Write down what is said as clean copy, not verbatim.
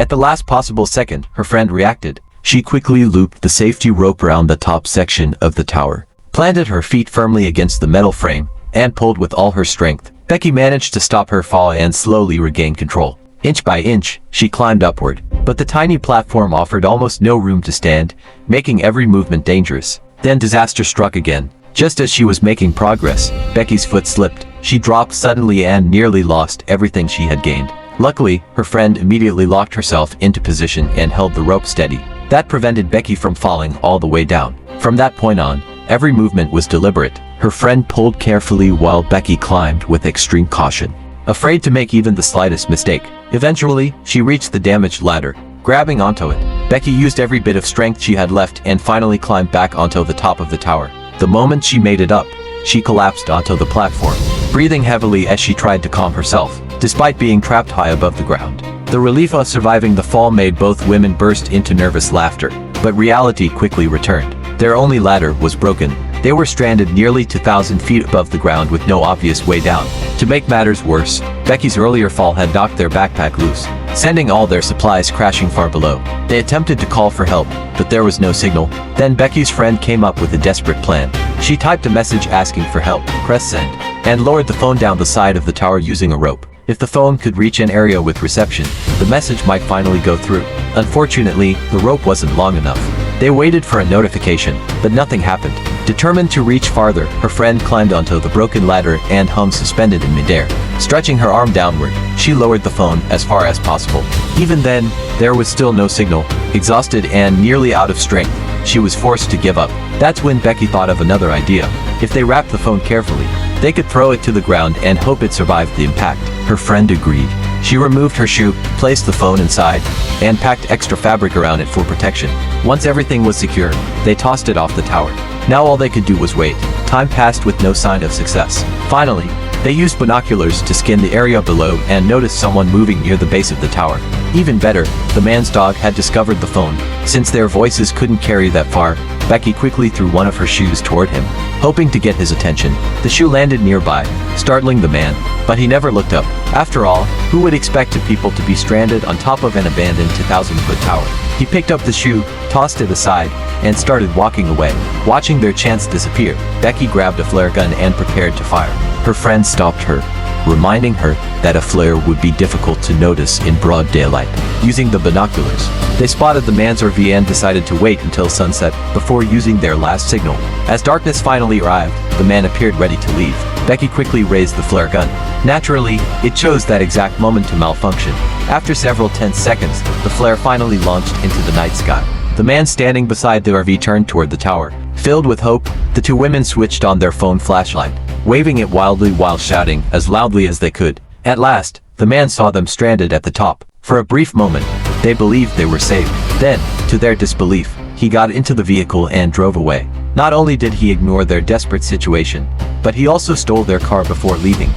At the last possible second, her friend reacted. She quickly looped the safety rope around the top section of the tower, planted her feet firmly against the metal frame, and pulled with all her strength. Becky managed to stop her fall and slowly regain control. Inch by inch, she climbed upward, but the tiny platform offered almost no room to stand, making every movement dangerous. Then disaster struck again. Just as she was making progress, Becky's foot slipped. She dropped suddenly and nearly lost everything she had gained. Luckily, her friend immediately locked herself into position and held the rope steady. That prevented Becky from falling all the way down. From that point on, every movement was deliberate. Her friend pulled carefully while Becky climbed with extreme caution, afraid to make even the slightest mistake. Eventually, she reached the damaged ladder. Grabbing onto it, Becky used every bit of strength she had left and finally climbed back onto the top of the tower. The moment she made it up, she collapsed onto the platform, breathing heavily as she tried to calm herself, despite being trapped high above the ground. The relief of surviving the fall made both women burst into nervous laughter, but reality quickly returned. Their only ladder was broken. They were stranded nearly 2,000 feet above the ground with no obvious way down. To make matters worse, Becky's earlier fall had knocked their backpack loose, sending all their supplies crashing far below. They attempted to call for help, but there was no signal. Then Becky's friend came up with a desperate plan. She typed a message asking for help, pressed send, and lowered the phone down the side of the tower using a rope. If the phone could reach an area with reception, the message might finally go through. Unfortunately, the rope wasn't long enough. They waited for a notification, but nothing happened. Determined to reach farther, her friend climbed onto the broken ladder and hung suspended in midair. Stretching her arm downward, she lowered the phone as far as possible. Even then, there was still no signal. Exhausted and nearly out of strength, she was forced to give up. That's when Becky thought of another idea. If they wrapped the phone carefully, they could throw it to the ground and hope it survived the impact. Her friend agreed. She removed her shoe, placed the phone inside, and packed extra fabric around it for protection. Once everything was secure, they tossed it off the tower. Now all they could do was wait. Time passed with no sign of success. Finally, they used binoculars to scan the area below and noticed someone moving near the base of the tower. Even better, the man's dog had discovered the phone. Since their voices couldn't carry that far, Becky quickly threw one of her shoes toward him, hoping to get his attention. The shoe landed nearby, startling the man, but he never looked up. After all, who would expect two people to be stranded on top of an abandoned 2,000-foot tower? He picked up the shoe, tossed it aside, and started walking away. Watching their chance disappear, Becky grabbed a flare gun and prepared to fire. Her friend stopped her, reminding her that a flare would be difficult to notice in broad daylight. Using the binoculars, they spotted the man's RV and decided to wait until sunset before using their last signal. As darkness finally arrived, the man appeared ready to leave. Becky quickly raised the flare gun. Naturally, it chose that exact moment to malfunction. After several tense seconds, the flare finally launched into the night sky. The man standing beside the RV turned toward the tower. Filled with hope, the two women switched on their phone flashlight, waving it wildly while shouting as loudly as they could. At last, the man saw them stranded at the top. For a brief moment, they believed they were safe. Then, to their disbelief, he got into the vehicle and drove away. Not only did he ignore their desperate situation, but he also stole their car before leaving.